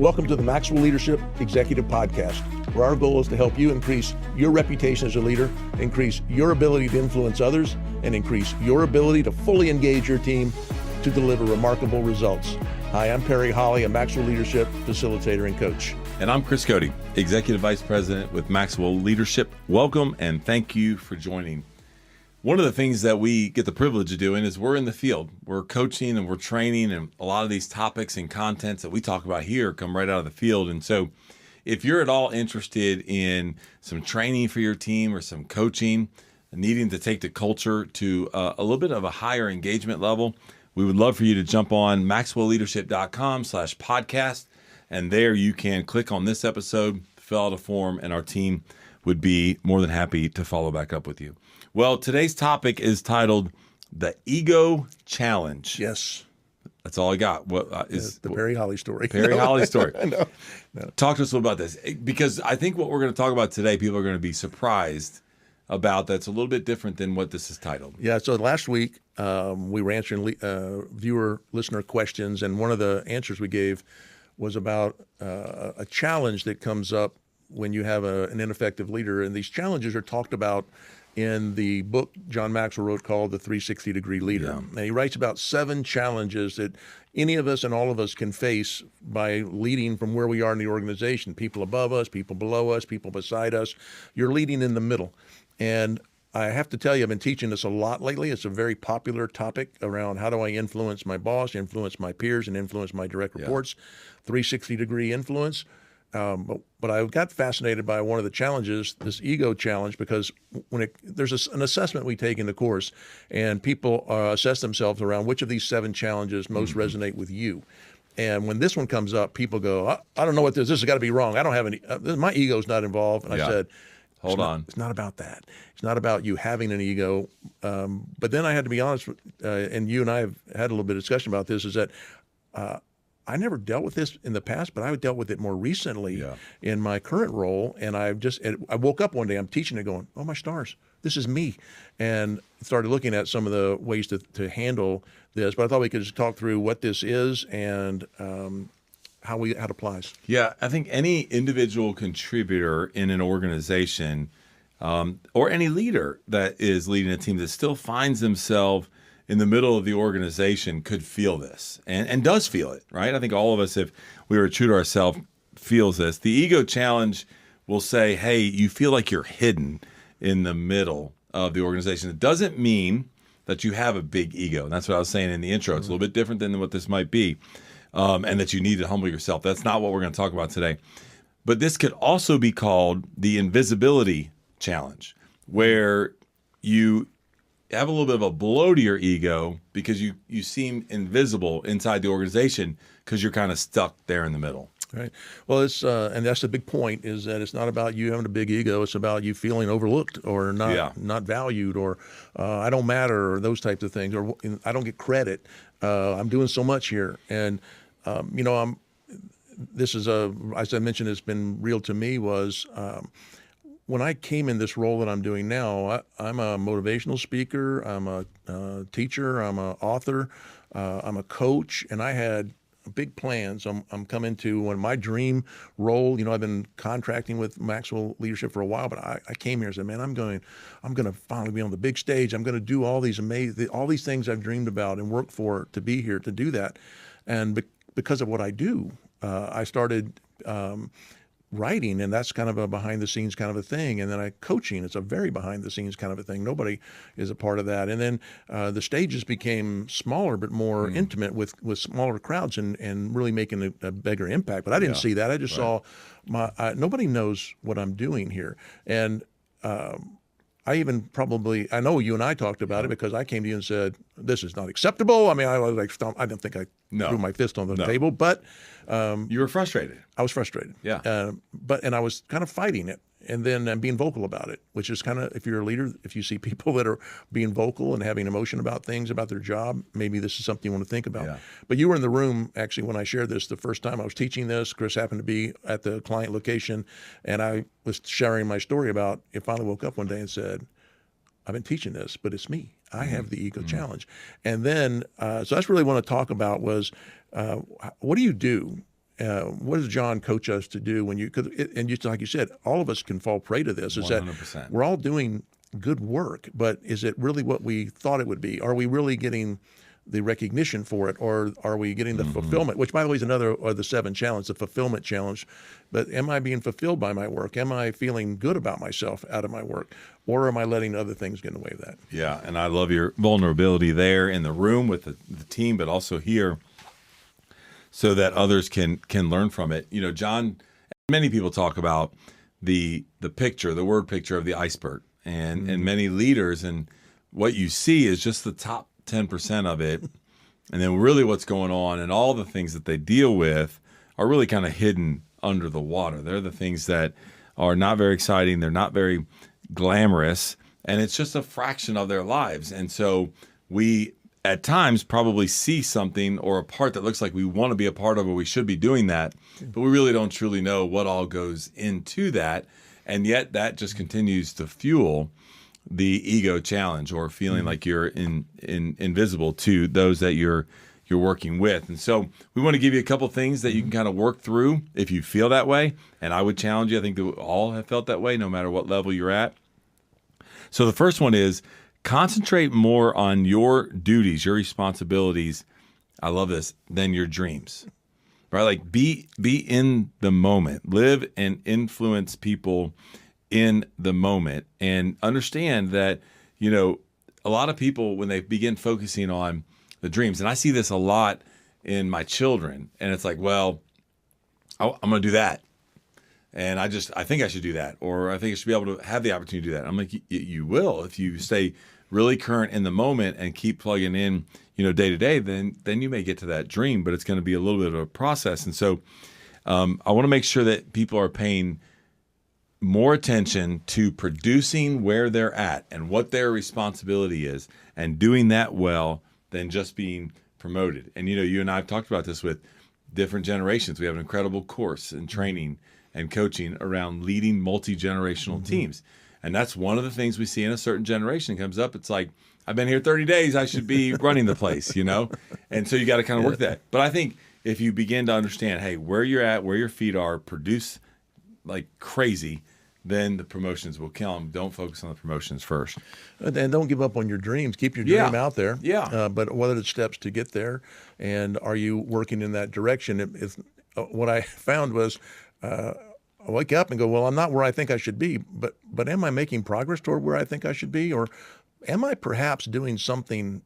Welcome to the Maxwell Leadership Executive Podcast, where our goal is to help you increase your reputation as a leader, increase your ability to influence others, and increase your ability to fully engage your team to deliver remarkable results. Hi, I'm Perry Holly, a Maxwell Leadership Facilitator and Coach. And I'm Chris Cody, Executive Vice President with Maxwell Leadership. Welcome and thank you for joining. One of the things that we get the privilege of doing is we're in the field. We're coaching and we're training, and a lot of these topics and contents that we talk about here come right out of the field. And so if you're at all interested in some training for your team or some coaching, needing to take the culture to a little bit of a higher engagement level, we would love for you to jump on maxwellleadership.com/podcast. And there you can click on this episode, fill out a form, and our team would be more than happy to follow back up with you. Well, today's topic is titled The Ego Challenge. Yes. That's all I got. What is the Perry Holly story. Perry Holly story. No. Talk to us a little about this, because I think what we're going to talk about today, people are going to be surprised about. That's a little bit different than what this is titled. Yeah, so last week we were answering listener questions, and one of the answers we gave was about a challenge that comes up when you have an ineffective leader. And these challenges are talked about in the book John Maxwell wrote called The 360-Degree Leader. Yeah. And he writes about 7 challenges that any of us and all of us can face by leading from where we are in the organization. People above us, people below us, people beside us. You're leading in the middle. And I have to tell you, I've been teaching this a lot lately. It's a very popular topic around how do I influence my boss, influence my peers, and influence my direct reports. 360-degree influence. But I got fascinated by one of the challenges, this ego challenge, because there's an assessment we take in the course, and people assess themselves around which of these 7 challenges most resonate with you. And when this one comes up, people go, I don't know what this has got to be wrong. I don't have any, my ego's not involved. And I said, Hold on. It's not about that. It's not about you having an ego. But then I had to be honest, and you and I have had a little bit of discussion about this, is that I never dealt with this in the past, but I dealt with it more recently in my current role. And I woke up one day, I'm teaching it going, oh my stars, this is me. And started looking at some of the ways to handle this. But I thought we could just talk through what this is and how it applies. Yeah, I think any individual contributor in an organization or any leader that is leading a team that still finds themselves in the middle of the organization could feel this and does feel it, right? I think all of us, if we were true to ourselves, feels this. The ego challenge will say, hey, you feel like you're hidden in the middle of the organization. It doesn't mean that you have a big ego. And that's what I was saying in the intro. It's a little bit different than what this might be, and that you need to humble yourself. That's not what we're going to talk about today. But this could also be called the invisibility challenge, where you have a little bit of a blow to your ego because you seem invisible inside the organization because you're kind of stuck there in the middle. Right. Well, it's and that's the big point, is that it's not about you having a big ego. It's about you feeling overlooked or not valued, or I don't matter, or those types of things, or I don't get credit. I'm doing so much here, and this is as I mentioned, it's been real to me. Was when I came in this role that I'm doing now, I'm a motivational speaker, I'm a teacher, I'm an author, I'm a coach, and I had big plans. I'm coming to one of my dream role. I've been contracting with Maxwell Leadership for a while, but I came here and said, man, I'm going to finally be on the big stage. I'm going to do all these things I've dreamed about and worked for to be here to do that. And because of what I do, I started writing, and that's kind of a behind the scenes kind of a thing. And then coaching, it's a very behind the scenes kind of a thing. Nobody is a part of that. And then the stages became smaller, but more intimate with smaller crowds and really making a bigger impact. But I didn't see that. I just saw nobody knows what I'm doing here. And I know you and I talked about it, because I came to you and said, this is not acceptable. I mean, I was like, I don't think I threw my fist on the table, but you were frustrated. I was frustrated. Yeah. And I was kind of fighting it, and then being vocal about it, which is kind of, if you're a leader, if you see people that are being vocal and having emotion about things, about their job, maybe this is something you want to think about. Yeah. But you were in the room, actually, when I shared this the first time I was teaching this. Chris happened to be at the client location, and I was sharing my story about, I finally woke up one day and said, I've been teaching this, but it's me. I have the ego challenge. And then, so that's really what I want to talk about was, what do you do what does John coach us to do when you, and just like you said, all of us can fall prey to this, is 100%. that we're all doing good work, but is it really what we thought it would be? Are we really getting the recognition for it, or are we getting the fulfillment, which by the way is another of the 7 challenges, the fulfillment challenge. But am I being fulfilled by my work? Am I feeling good about myself out of my work, or am I letting other things get in the way of that? Yeah, and I love your vulnerability there in the room with the team, but also here, so that others can learn from it. You know, John, many people talk about the picture, the word picture of the iceberg, and many leaders, and what you see is just the top 10% of it, and then really what's going on and all the things that they deal with are really kind of hidden under the water. They're the things that are not very exciting, they're not very glamorous, and it's just a fraction of their lives. And so we at times probably see something or a part that looks like we want to be a part of, or we should be doing that, but we really don't truly know what all goes into that. And yet that just continues to fuel the ego challenge, or feeling like you're invisible to those that you're working with. And so we want to give you a couple things that you can kind of work through if you feel that way. And I would challenge you, I think that we all have felt that way, no matter what level you're at. So the first one is concentrate more on your duties, your responsibilities. I love this, than your dreams. Right? Like be in the moment, live and influence people in the moment, and understand that, you know, a lot of people, when they begin focusing on the dreams, and I see this a lot in my children, and it's like, well, I'm going to do that. And I think I should do that, or I think I should be able to have the opportunity to do that. I'm like, you will, if you stay really current in the moment and keep plugging in, you know, day to day, then you may get to that dream, but it's going to be a little bit of a process. And so I want to make sure that people are paying more attention to producing where they're at and what their responsibility is, and doing that well, than just being promoted. And, you know, you and I have talked about this with different generations. We have an incredible course and training and coaching around leading multi-generational teams. And that's one of the things we see in a certain generation comes up. It's like, I've been here 30 days. I should be running the place, you know? And so you got to kind of work that. But I think if you begin to understand, hey, where you're at, where your feet are, produce like crazy, then the promotions will come. Don't focus on the promotions first. And don't give up on your dreams. Keep your dream out there. Yeah. But what are the steps to get there? And are you working in that direction? What I found was I wake up and go, well, I'm not where I think I should be, but am I making progress toward where I think I should be? Or am I perhaps doing something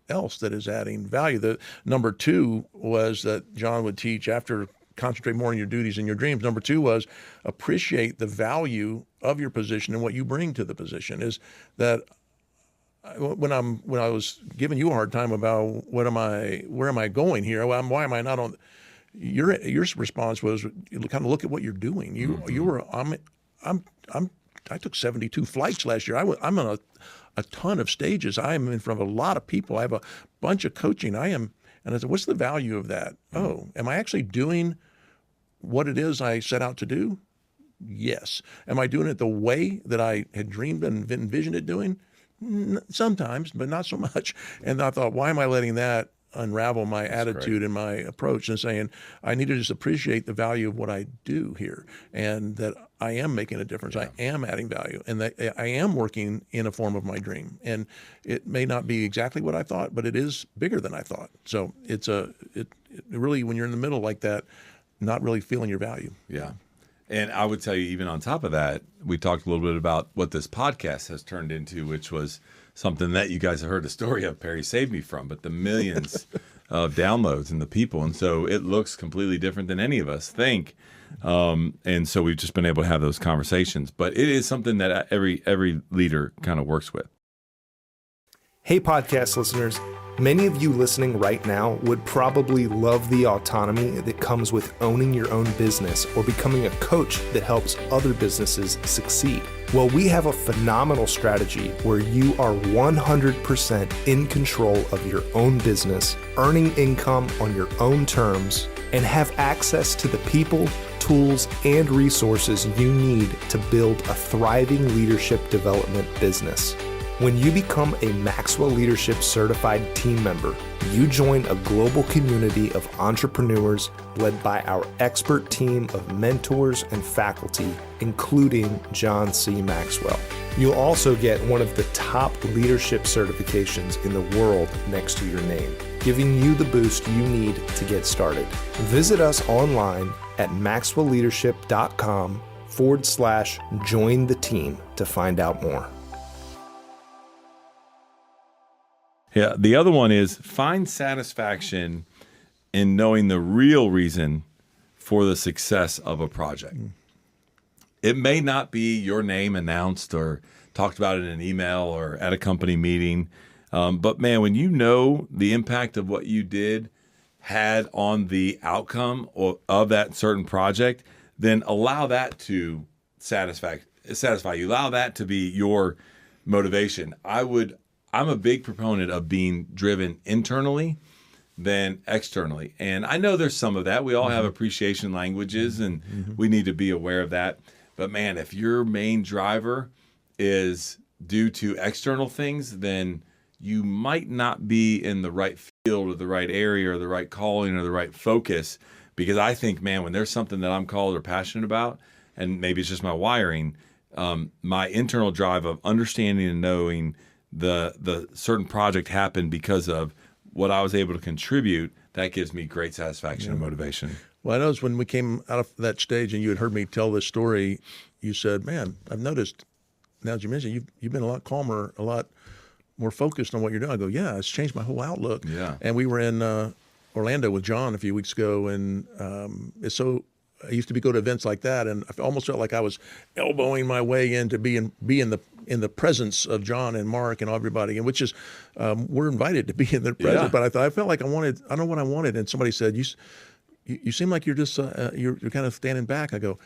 else that is adding value? The number 2 was that John would teach after concentrate more on your duties and your dreams. Number 2 was appreciate the value of your position and what you bring to the position. Is that when I was giving you a hard time about where am I going here? Why am I not on? Your response was kind of look at what you're doing. I took 72 flights last year. I'm on a ton of stages. I am in front of a lot of people. I have a bunch of coaching. And I said, what's the value of that? Oh, am I actually doing what it is I set out to do? Yes. Am I doing it the way that I had dreamed and envisioned it doing? Sometimes, but not so much. And I thought, why am I letting that unravel my attitude and my approach, and saying, I need to just appreciate the value of what I do here, and that I am making a difference. I am adding value, and that I am working in a form of my dream. And it may not be exactly what I thought, but it is bigger than I thought. So it really, when you're in the middle like that, not really feeling your value. Yeah. And I would tell you, even on top of that, we talked a little bit about what this podcast has turned into, which was something that you guys have heard the story of, Perry saved me from, but the millions of downloads and the people. And so it looks completely different than any of us think. And so we've just been able to have those conversations. But it is something that every leader kind of works with. Hey, podcast listeners. Many of you listening right now would probably love the autonomy that comes with owning your own business or becoming a coach that helps other businesses succeed. Well, we have a phenomenal strategy where you are 100% in control of your own business, earning income on your own terms, and have access to the people, tools, and resources you need to build a thriving leadership development business. When you become a Maxwell Leadership Certified Team member, you join a global community of entrepreneurs led by our expert team of mentors and faculty, including John C. Maxwell. You'll also get one of the top leadership certifications in the world next to your name, giving you the boost you need to get started. Visit us online at maxwellleadership.com/join the team to find out more. Yeah, the other one is find satisfaction in knowing the real reason for the success of a project. It may not be your name announced or talked about in an email or at a company meeting, but man, when you know the impact of what you did had on the outcome of that certain project, then allow that to satisfy you. Allow that to be your motivation. I'm a big proponent of being driven internally than externally. And I know there's some of that. We all have appreciation languages, and we need to be aware of that. But man, if your main driver is due to external things, then you might not be in the right field or the right area or the right calling or the right focus. Because I think, man, when there's something that I'm called or passionate about, and maybe it's just my wiring, my internal drive of understanding and knowing the certain project happened because of what I was able to contribute, that gives me great satisfaction and motivation. Well, I noticed when we came out of that stage and you had heard me tell this story, you said, man, I've noticed, now that you mentioned, you've been a lot calmer, a lot more focused on what you're doing. I go, yeah, it's changed my whole outlook. Yeah. And we were in Orlando with John a few weeks ago, and I used to go to events like that, and I almost felt like I was elbowing my way in to be in the presence of John and Mark and everybody, and which is we're invited to be in their presence. Yeah. But I felt like I know what I wanted, and somebody said, you seem like you're just you're kind of standing back. I go,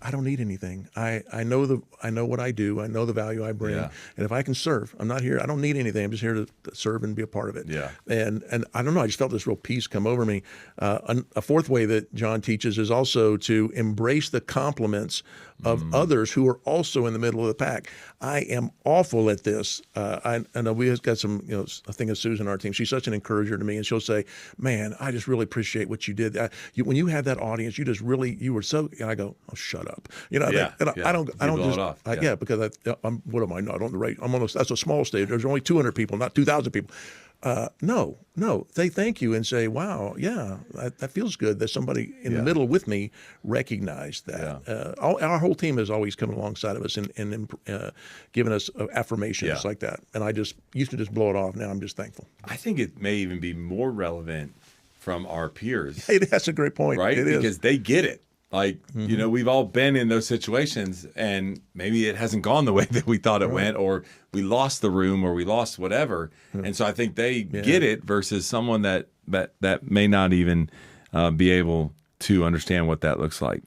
I don't need anything. I know what I do. I know the value I bring. Yeah. And if I can serve, I'm not here. I don't need anything. I'm just here to serve and be a part of it. Yeah. And I don't know. I just felt this real peace come over me. A fourth way that John teaches is also to embrace the compliments of others who are also in the middle of the pack. I am awful at this. I know we got some, I think of Susan, our team. She's such an encourager to me, and she'll say, "Man, I just really appreciate what you did. When you had that audience, you were so." And I go, "Oh, shut up." I don't blow just, it off. because I'm what am I not on the right? That's a small stage. There's only 200 people, not 2,000 people. No, they thank you and say, wow, yeah, that feels good that somebody in the middle with me recognized that. Yeah. Our whole team has always come alongside of us and given us affirmations like that. And I used to just blow it off. Now I'm just thankful. I think it may even be more relevant from our peers. Hey, that's a great point. Right? It because is. they get it. Like, we've all been in those situations, and maybe it hasn't gone the way that we thought it went, or we lost the room, or we lost whatever. And so I think they get it versus someone that may not even be able to understand what that looks like.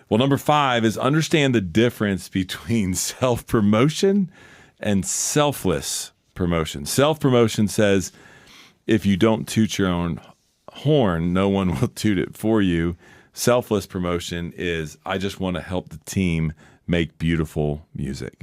Well, number 5 is understand the difference between self-promotion and selfless promotion. Self-promotion says, if you don't toot your own horn, no one will toot it for you. Selfless promotion is, I just want to help the team make beautiful music.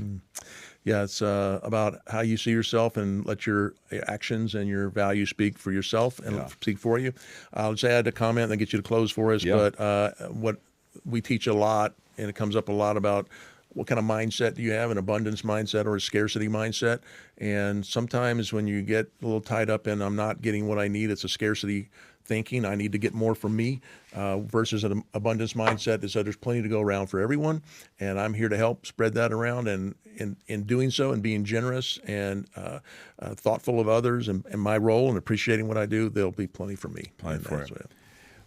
Yeah, it's about how you see yourself and let your actions and your values speak for yourself and speak for you. I'll just add a comment and then get you to close for us. Yeah. But what we teach a lot, and it comes up a lot about what kind of mindset do you have, an abundance mindset or a scarcity mindset. And sometimes when you get a little tied up in I'm not getting what I need, it's a scarcity thinking. I need to get more from me versus an abundance mindset that said there's plenty to go around for everyone, and I'm here to help spread that around. And in doing so and being generous and thoughtful of others and my role and appreciating what I do, there'll be plenty for me. Plenty for it.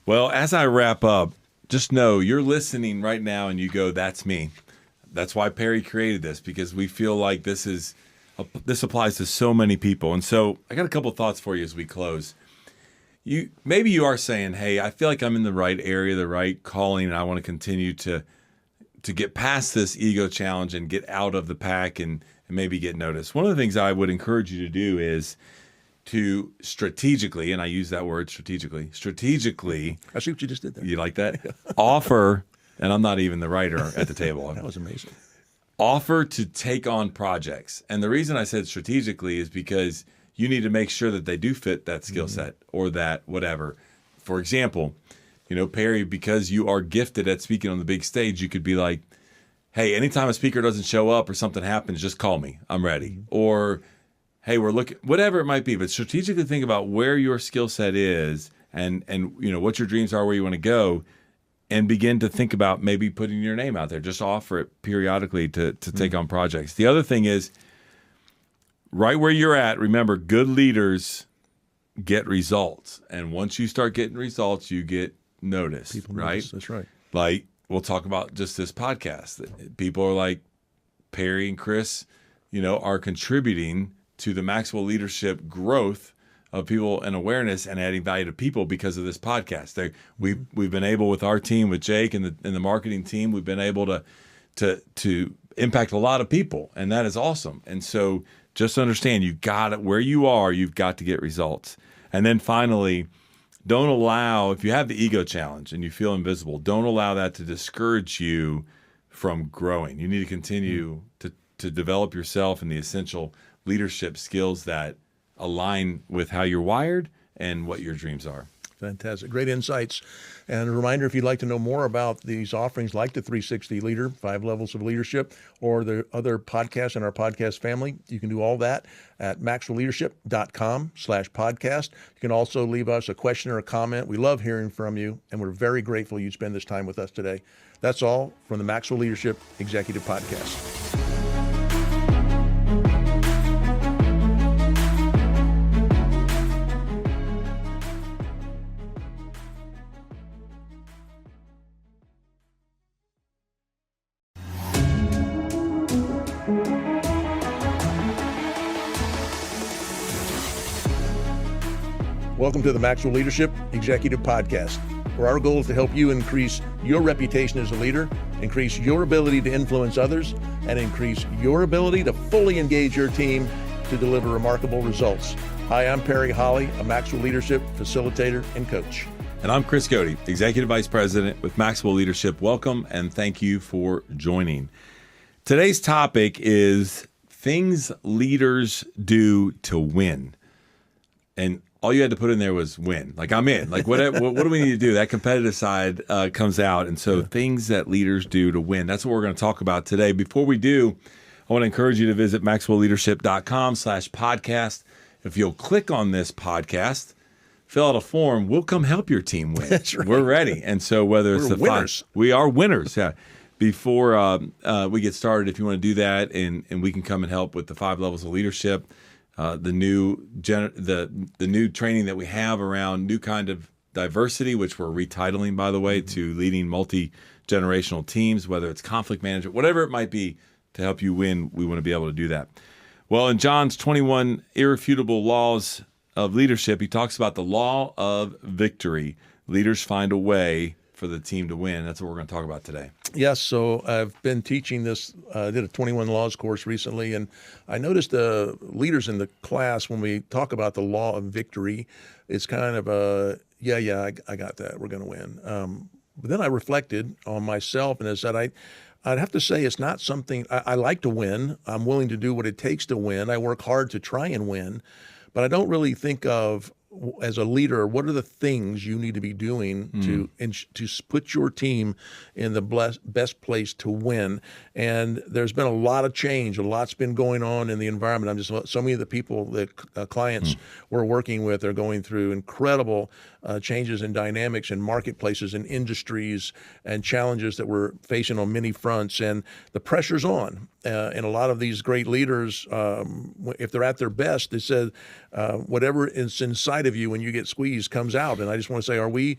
Well, as I wrap up, just know you're listening right now and you go, that's me. That's why Perry created this, because we feel like this applies to so many people. And so I got a couple thoughts for you as we close. Maybe you are saying, hey, I feel like I'm in the right area, the right calling, and I want to continue to get past this ego challenge and get out of the pack and maybe get noticed. One of the things I would encourage you to do is to strategically, and I use that word strategically. I see what you just did there. You like that? Offer, and I'm not even the writer at the table. That was amazing. offer to take on projects. And the reason I said strategically is because you need to make sure that they do fit that skill set or that whatever. For example, Perry, because you are gifted at speaking on the big stage, you could be like, hey, anytime a speaker doesn't show up or something happens, just call me. I'm ready. Or, hey, we're looking, whatever it might be. But strategically think about where your skill set is and what your dreams are, where you want to go, and begin to think about maybe putting your name out there. Just offer it periodically to take on projects. The other thing is, right where you're at, remember, good leaders get results. And once you start getting results, you get noticed, People right? notice. That's right. Like, we'll talk about just this podcast. People are like, Perry and Chris, are contributing to the Maxwell leadership growth of people and awareness and adding value to people because of this podcast. We've been able, with our team, with Jake and the marketing team, we've been able to impact a lot of people, and that is awesome. And so just understand, you got it where you are, you've got to get results. And then finally, don't allow, if you have the ego challenge and you feel invisible, don't allow that to discourage you from growing. You need to continue to develop yourself and the essential leadership skills that align with how you're wired and what your dreams are. Fantastic. Great insights. And a reminder, if you'd like to know more about these offerings like the 360 Leader, 5 Levels of Leadership, or the other podcasts in our podcast family, you can do all that at maxwellleadership.com/podcast. You can also leave us a question or a comment. We love hearing from you, and we're very grateful you spend this time with us today. That's all from the Maxwell Leadership Executive Podcast. Welcome to the Maxwell Leadership Executive Podcast, where our goal is to help you increase your reputation as a leader, increase your ability to influence others, and increase your ability to fully engage your team to deliver remarkable results. Hi, I'm Perry Holly, a Maxwell Leadership facilitator and coach. And I'm Chris Cody, Executive Vice President with Maxwell Leadership. Welcome, and thank you for joining. Today's topic is things leaders do to win. And all you had to put in there was win. Like, I'm in. Like, what do we need to do? That competitive side comes out. And so things that leaders do to win. That's what we're going to talk about today. Before we do, I want to encourage you to visit maxwellleadership.com/podcast. If you'll click on this podcast, fill out a form, we'll come help your team win. That's right. We're ready. And so whether it's We're winners. We are winners. Yeah. Before we get started, if you want to do that, and we can come and help with the 5 levels of leadership, the new training that we have around new kind of diversity, which we're retitling, by the way, to leading multi-generational teams, whether it's conflict management, whatever it might be, to help you win, we want to be able to do that. Well, in John's 21 irrefutable laws of leadership, he talks about the law of victory. Leaders find a way for the team to win. That's what we're going to talk about today. Yes, so I've been teaching this, I did a 21 Laws course recently, and I noticed the leaders in the class, when we talk about the law of victory, it's kind of a, I got that, we're going to win. But then I reflected on myself, and I said, I'd have to say it's not something, I like to win. I'm willing to do what it takes to win. I work hard to try and win, but I don't really think of, as a leader, what are the things you need to be doing to put your team in the best place to win? And there's been a lot of change. A lot's been going on in the environment. So many of the people, the clients we're working with, are going through incredible changes in dynamics in marketplaces and industries and challenges that we're facing on many fronts. And the pressure's on. And a lot of these great leaders, if they're at their best, they said, whatever is inside of you when you get squeezed comes out. And I just want to say, are we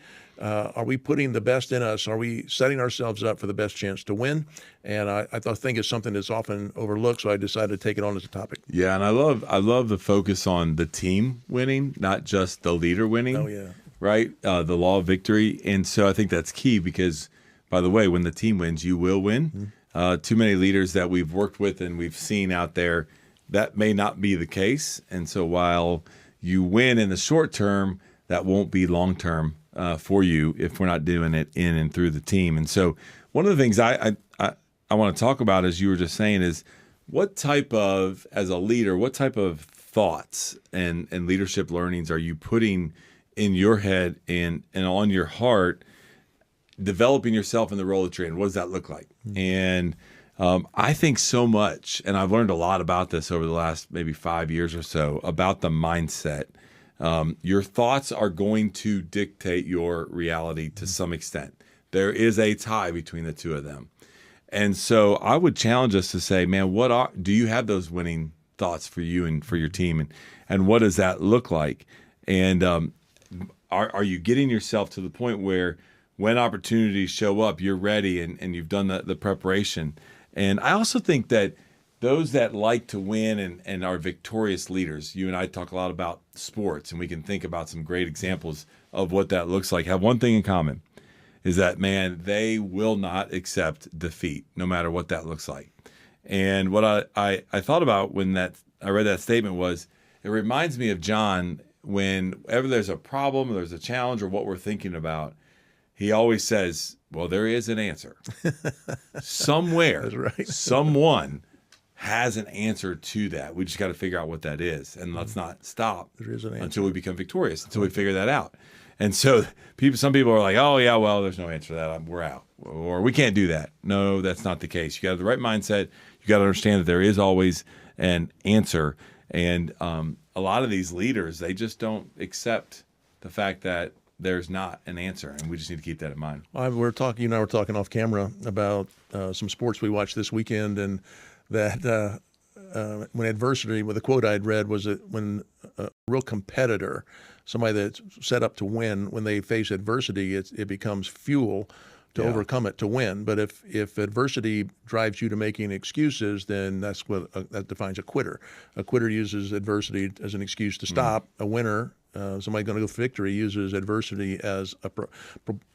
putting the best in us? Are we setting ourselves up for the best chance to win? And I think it's something that's often overlooked, so I decided to take it on as a topic. Yeah, and I love the focus on the team winning, not just the leader winning. Oh, yeah. Right? The law of victory. And so I think that's key because, by the way, when the team wins, you will win. Too many leaders that we've worked with and we've seen out there, that may not be the case. And so while you win in the short term, that won't be long term for you if we're not doing it in and through the team. And so one of the things I I want to talk about, as you were just saying, is as a leader, what type of thoughts and leadership learnings are you putting in your head and on your heart, developing yourself in the role that you're in? What does that look like? And I think so much, and I've learned a lot about this over the last maybe 5 years or so, about the mindset. Your thoughts are going to dictate your reality to some extent. There is a tie between the two of them. And so I would challenge us to say, man, do you have those winning thoughts for you and for your team? And what does that look like? And are you getting yourself to the point where when opportunities show up, you're ready and you've done the preparation? And I also think that those that like to win and are victorious leaders, you and I talk a lot about sports, and we can think about some great examples of what that looks like, have one thing in common, is that, man, they will not accept defeat, no matter what that looks like. And what I thought about when I read that statement was, it reminds me of John. Whenever there's a problem or there's a challenge or what we're thinking about, he always says, well, there is an answer. Somewhere, That's right. someone has an answer to that. We just got to figure out what that is. And let's not stop There is an answer. until we become victorious, until we figure that out. And so some people are like, oh, yeah, well, there's no answer to that. We're out. Or we can't do that. No, that's not the case. You got to have the right mindset. You got to understand that there is always an answer. And a lot of these leaders, they just don't accept the fact that there's not an answer. And we just need to keep that in mind. You and I were talking off camera about some sports we watched this weekend, and that when adversity, the quote I'd read was that when a real competitor, somebody that's set up to win, when they face adversity, it becomes fuel to overcome it, to win. But if adversity drives you to making excuses, then that defines a quitter. A quitter uses adversity as an excuse to stop. A winner, somebody going to go for victory, uses adversity as a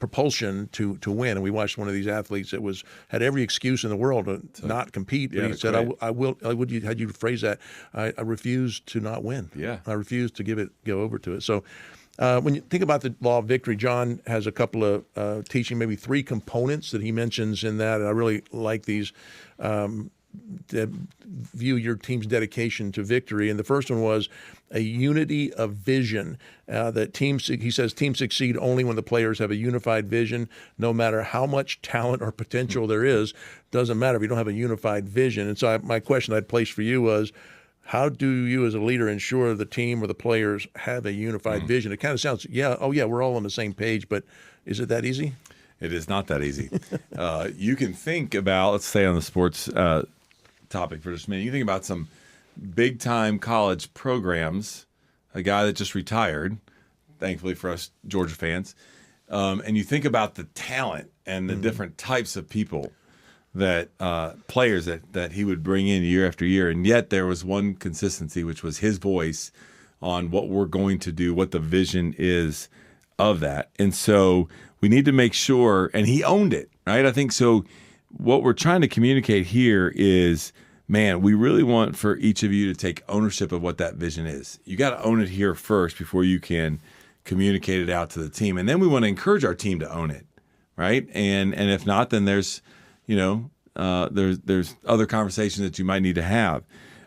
propulsion to win. And we watched one of these athletes that had every excuse in the world to not compete, but he said, how'd you phrase that? I refuse to not win. Yeah. I refuse to go over to it. So when you think about the law of victory, John has a couple of teaching, maybe 3 components that he mentions in that. And I really like these. View your team's dedication to victory. And the first one was a unity of vision. He says teams succeed only when the players have a unified vision. No matter how much talent or potential there is, doesn't matter if you don't have a unified vision. And so my question I'd place for you was, how do you as a leader ensure the team or the players have a unified vision? It kind of sounds, we're all on the same page, but is it that easy? It is not that easy. You can think about, let's stay on the sports topic for just a minute. You think about some big-time college programs, a guy that just retired, thankfully for us Georgia fans, and you think about the talent and the different types of people that players that he would bring in year after year, and yet there was one consistency, which was his voice on what we're going to do, what the vision is of that. And so we need to make sure, and he owned it, right? I think so. What we're trying to communicate here is, man, we really want for each of you to take ownership of what that vision is. You got to own it here first before you can communicate it out to the team. And then we want to encourage our team to own it, right? And if not, then there's other conversations that you might need to have.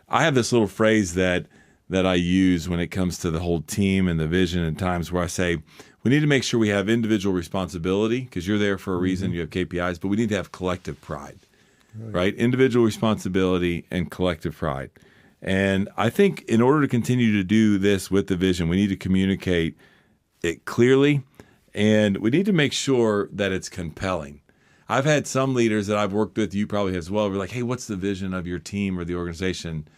I have this little phrase that I use when it comes to the whole team and the vision, and times where I say, we need to make sure we have individual responsibility, because you're there for a reason, you have KPIs, but we need to have collective pride, right? Individual responsibility and collective pride. And I think in order to continue to do this with the vision, we need to communicate it clearly, and we need to make sure that it's compelling. I've had some leaders that I've worked with, you probably as well, we're like, hey, what's the vision of your team or the organization?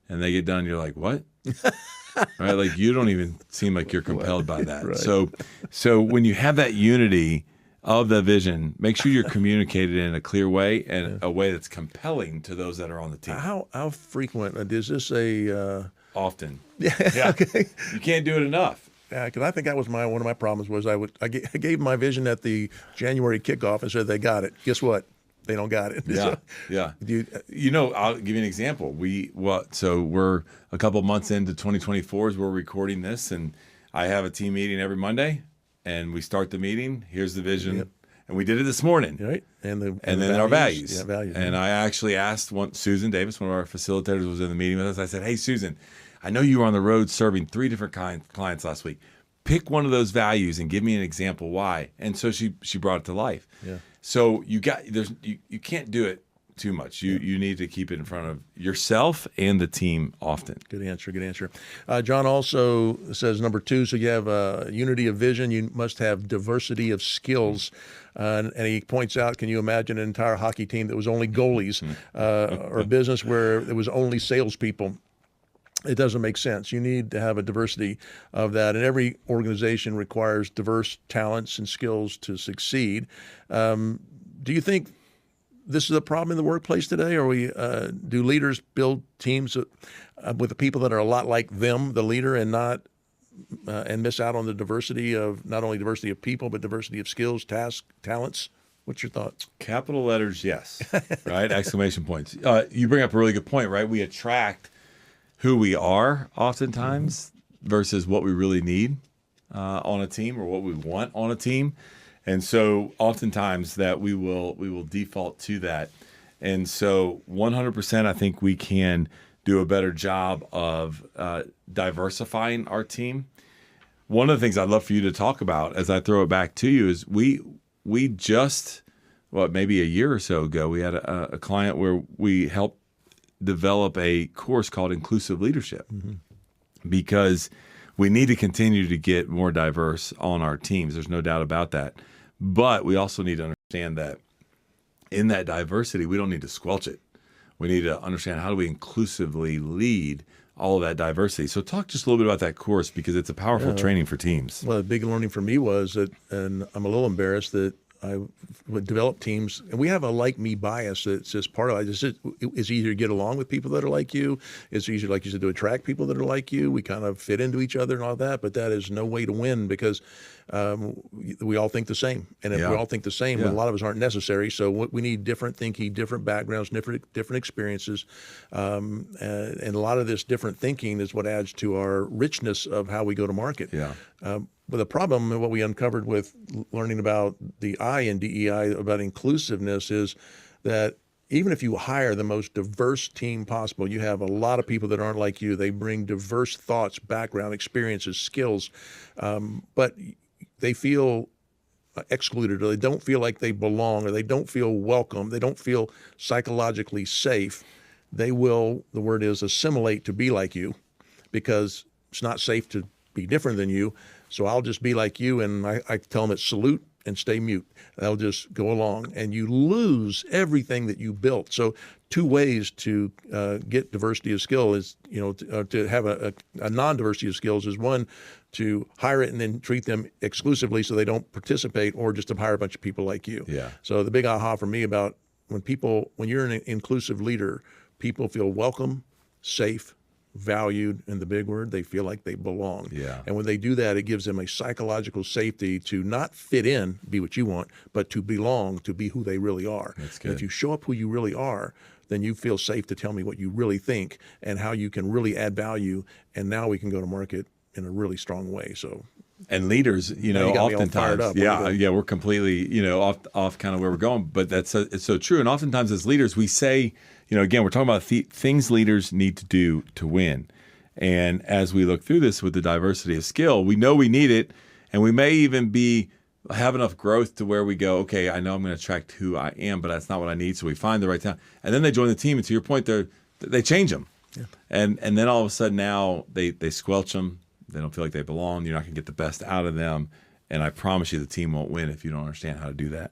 And they get done, and you're like, what? Right? Like, you don't even seem like you're compelled by that. Right. So when you have that unity of the vision, make sure you're communicated in a clear way and a way that's compelling to those that are on the team. How frequent is this Often. Yeah. Okay. You can't do it enough. Yeah, because I think that was one of my problems was I gave my vision at the January kickoff and said they got it. Guess what? They don't got it. Yeah. I'll give you an example. So we're a couple months into 2024 as we're recording this, and I have a team meeting every Monday, and we start the meeting. Here's the vision. Yep. And we did it this morning. Right. And then our values. Yeah, values. And I actually asked Susan Davis, one of our facilitators, was in the meeting with us. I said, hey, Susan, I know you were on the road serving 3 different clients last week. Pick one of those values and give me an example why. And so she brought it to life. Yeah. So you can't do it too much. You need to keep it in front of yourself and the team often. Good answer. John also says number 2, so you have unity of vision. You must have diversity of skills. And he points out, can you imagine an entire hockey team that was only goalies or a business where it was only salespeople? It doesn't make sense. You need to have a diversity of that. And every organization requires diverse talents and skills to succeed. Do you think this is a problem in the workplace today? Or do leaders build teams with the people that are a lot like them, the leader, and miss out on the diversity of not only diversity of people, but diversity of skills, tasks, talents? What's your thoughts? Capital letters, yes. Right? Exclamation points. You bring up a really good point, right? We attract who we are oftentimes versus what we really need on a team or what we want on a team. And so oftentimes that we will default to that. And so 100% I think we can do a better job of diversifying our team. One of the things I'd love for you to talk about as I throw it back to you is we just, maybe a year or so ago, we had a client where we helped develop a course called Inclusive Leadership because we need to continue to get more diverse on our teams. There's no doubt about that. But we also need to understand that in that diversity, we don't need to squelch it. We need to understand how do we inclusively lead all of that diversity. So talk just a little bit about that course because it's a powerful training for teams. Well, a big learning for me was that, and I'm a little embarrassed that I would develop teams, and we have a like-me bias that's just part of it. It's easier to get along with people that are like you. It's easier, like you said, to attract people that are like you. We kind of fit into each other and all that, but that is no way to win because we all think the same. And if we all think the same, a lot of us aren't necessary. So we need different thinking, different backgrounds, different experiences. And a lot of this different thinking is what adds to our richness of how we go to market. Yeah. But the problem and what we uncovered with learning about the I in DEI, about inclusiveness, is that even if you hire the most diverse team possible, you have a lot of people that aren't like you. They bring diverse thoughts, background, experiences, skills, but they feel excluded, or they don't feel like they belong, or they don't feel welcome, they don't feel psychologically safe. They will, the word is, assimilate to be like you because it's not safe to be different than you. So I'll just be like you, and I tell them it's salute and stay mute. They'll just go along, and you lose everything that you built. So 2 ways to get diversity of skill is, to have a non-diversity of skills is, one, to hire it and then treat them exclusively so they don't participate, or just to hire a bunch of people like you. Yeah. So the big aha for me about when you're an inclusive leader, people feel welcome, safe, valued, and the big word, they feel like they belong. Yeah. And when they do that, it gives them a psychological safety to not fit in, be what you want, but to belong, to be who they really are. That's good. And if you show up who you really are, then you feel safe to tell me what you really think and how you can really add value. And now we can go to market in a really strong way. So. And leaders, oftentimes, we're completely, off kind of where we're going, but it's so true. And oftentimes as leaders, we say, again, we're talking about things leaders need to do to win. And as we look through this with the diversity of skill, we know we need it, and we may even have enough growth to where we go, okay, I know I'm going to attract who I am, but that's not what I need. So we find the right talent, and then they join the team. And to your point, they change them, and then all of a sudden now they squelch them. They don't feel like they belong. You're not going to get the best out of them. And I promise you the team won't win if you don't understand how to do that.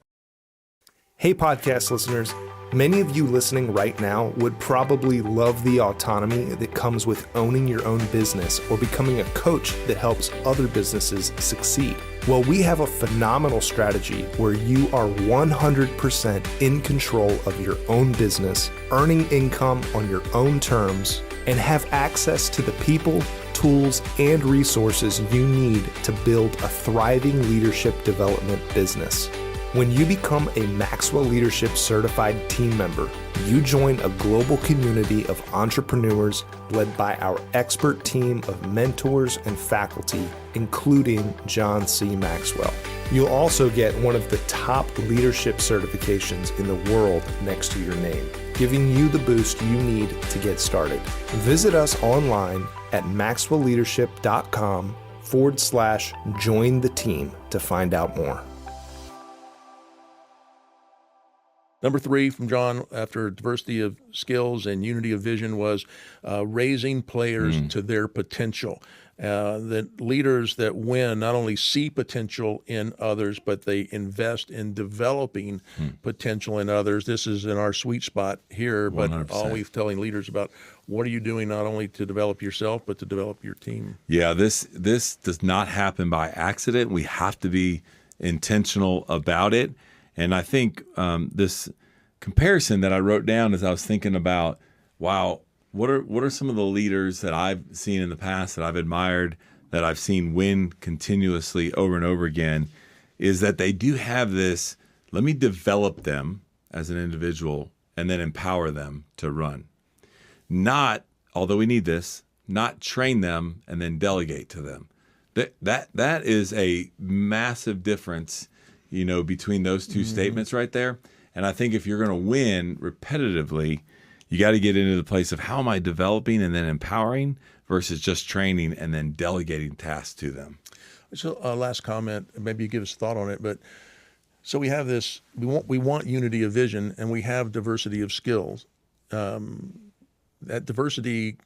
Hey, podcast listeners. Many of you listening right now would probably love the autonomy that comes with owning your own business or becoming a coach that helps other businesses succeed. Well, we have a phenomenal strategy where you are 100% in control of your own business, earning income on your own terms, and have access to the people, tools, and resources you need to build a thriving leadership development business. When you become a Maxwell Leadership Certified Team member, you join a global community of entrepreneurs led by our expert team of mentors and faculty, including John C. Maxwell. You'll also get one of the top leadership certifications in the world next to your name, giving you the boost you need to get started. Visit us online at maxwellleadership.com/join the team to find out more. Number 3 from John, after diversity of skills and unity of vision, was raising players to their potential. That leaders that win not only see potential in others, but they invest in developing potential in others. This is in our sweet spot here, but 100%. always telling leaders about what are you doing not only to develop yourself, but to develop your team. Yeah, this does not happen by accident. We have to be intentional about it. And I think this comparison that I wrote down as I was thinking about, wow, what are some of the leaders that I've seen in the past that I've admired, that I've seen win continuously over and over again, is that they do have this, let me develop them as an individual and then empower them to run. Not, although we need this, not train them and then delegate to them. That is a massive difference, between those two statements right there. And I think if you're going to win repetitively, you got to get into the place of how am I developing and then empowering versus just training and then delegating tasks to them. So last comment, maybe you give us a thought on it, but so we have this, we want unity of vision and we have diversity of skills. That diversity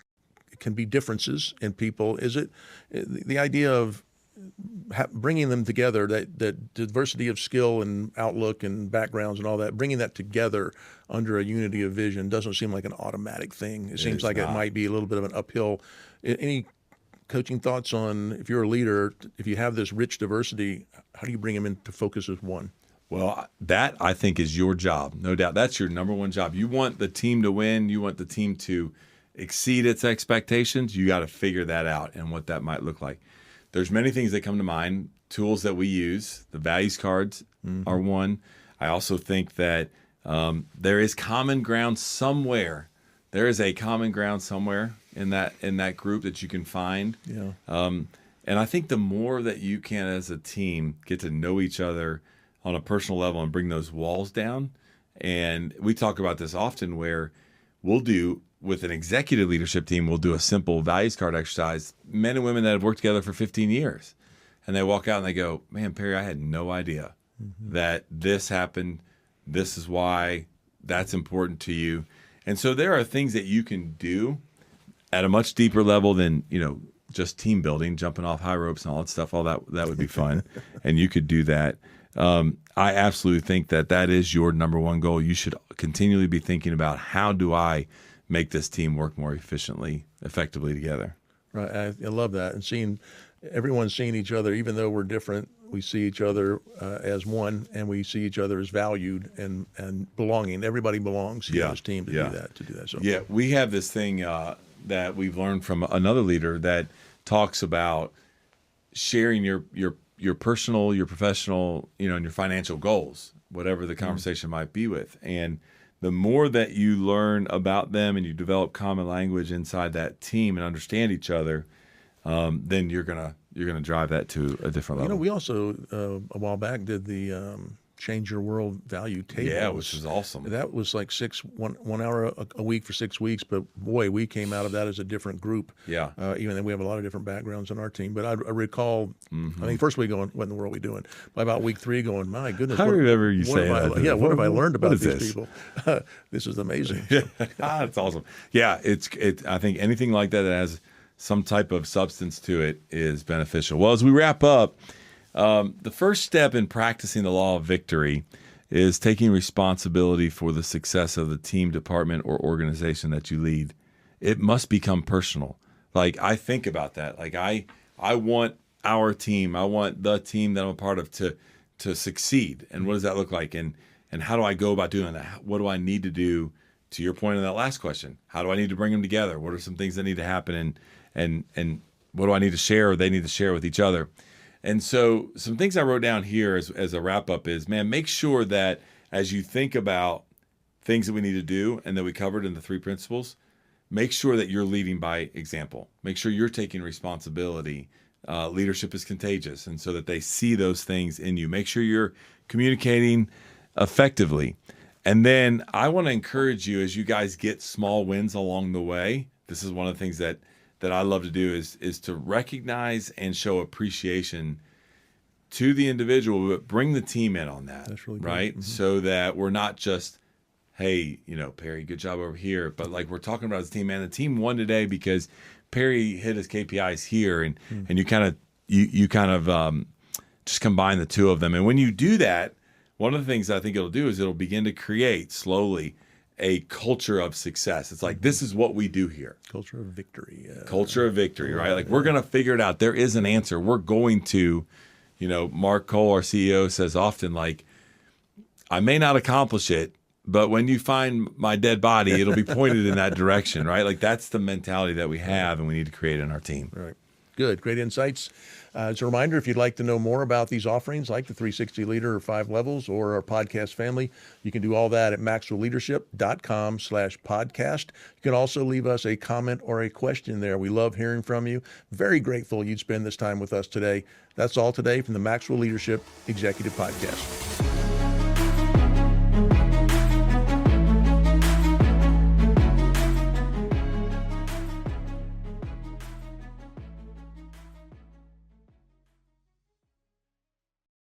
can be differences in people. Is it the idea of bringing them together, that diversity of skill and outlook and backgrounds and all that, bringing that together under a unity of vision doesn't seem like an automatic thing. It seems like it might be a little bit of an uphill. Any coaching thoughts on, if you're a leader, if you have this rich diversity, how do you bring them into focus as one? Well, that I think is your job. No doubt. That's your number one job. You want the team to win. You want the team to exceed its expectations. You got to figure that out and what that might look like. There's many things that come to mind, tools that we use. The values cards are one. I also think that there is common ground somewhere. There is a common ground somewhere in that group that you can find. Yeah. And I think the more that you can, as a team, get to know each other on a personal level and bring those walls down. And we talk about this often where we'll do, with an executive leadership team, we'll do a simple values card exercise. Men and women that have worked together for 15 years. And they walk out and they go, man, Perry, I had no idea that this happened. This is why that's important to you. And so there are things that you can do at a much deeper level than, just team building, jumping off high ropes and all that stuff. All that would be fun. And you could do that. I absolutely think that is your number one goal. You should continually be thinking about, how do I make this team work more effectively together? Right. I love that. And everyone seeing each other, even though we're different, we see each other as one, and we see each other as valued and belonging. Everybody belongs in this team to do that. So we have this thing that we've learned from another leader that talks about sharing your personal, your professional, and your financial goals, whatever the conversation might be with. And the more that you learn about them and you develop common language inside that team and understand each other, then you're gonna drive that to a different level. We also a while back did the Change Your World value table. Yeah, which is awesome. That was like 1 hour a week for 6 weeks. But boy, we came out of that as a different group. Yeah. Even though we have a lot of different backgrounds in our team. But I recall, I think first week going, what in the world are we doing? By about week 3 going, my goodness. I remember you saying that. Yeah, what have I learned about these this? people? This is amazing. That's awesome. Yeah, I think anything like that has some type of substance to it is beneficial. Well, as we wrap up, the first step in practicing the law of victory is taking responsibility for the success of the team, department, or organization that you lead. It must become personal. Like, I think about that. Like, I want our team, I want the team that I'm a part of to succeed. And what does that look like? And how do I go about doing that? What do I need to do? To your point in that last question, how do I need to bring them together? What are some things that need to happen? And what do I need to share, or they need to share with each other? And so some things I wrote down here as a wrap up is, man, make sure that as you think about things that we need to do and that we covered in the 3 principles, make sure that you're leading by example. Make sure you're taking responsibility. Leadership is contagious, and so that they see those things in you. Make sure you're communicating effectively. And then I want to encourage you, as you guys get small wins along the way. This is one of the things that I love to do is to recognize and show appreciation to the individual, but bring the team in on that. That's really good. Right? Mm-hmm. So that we're not just, hey, Perry, good job over here, but like we're talking about as a team, man, the team won today because Perry hit his KPIs here, and you kind of just combine the two of them. And when you do that, one of the things I think it'll do is it'll begin to create slowly a culture of success. It's like, this is what we do here. Culture of victory. Culture of victory, right? Like, we're going to figure it out. There is an answer. We're going to, Mark Cole, our CEO, says often, like, I may not accomplish it, but when you find my dead body, it'll be pointed in that direction, right? Like, that's the mentality that we have and we need to create in our team. Right. Good. Great insights. As a reminder, if you'd like to know more about these offerings like the 360 Leader or 5 Levels or our podcast family, you can do all that at maxwellleadership.com/podcast. You can also leave us a comment or a question there. We love hearing from you. Very grateful you'd spend this time with us today. That's all today from the Maxwell Leadership Executive Podcast.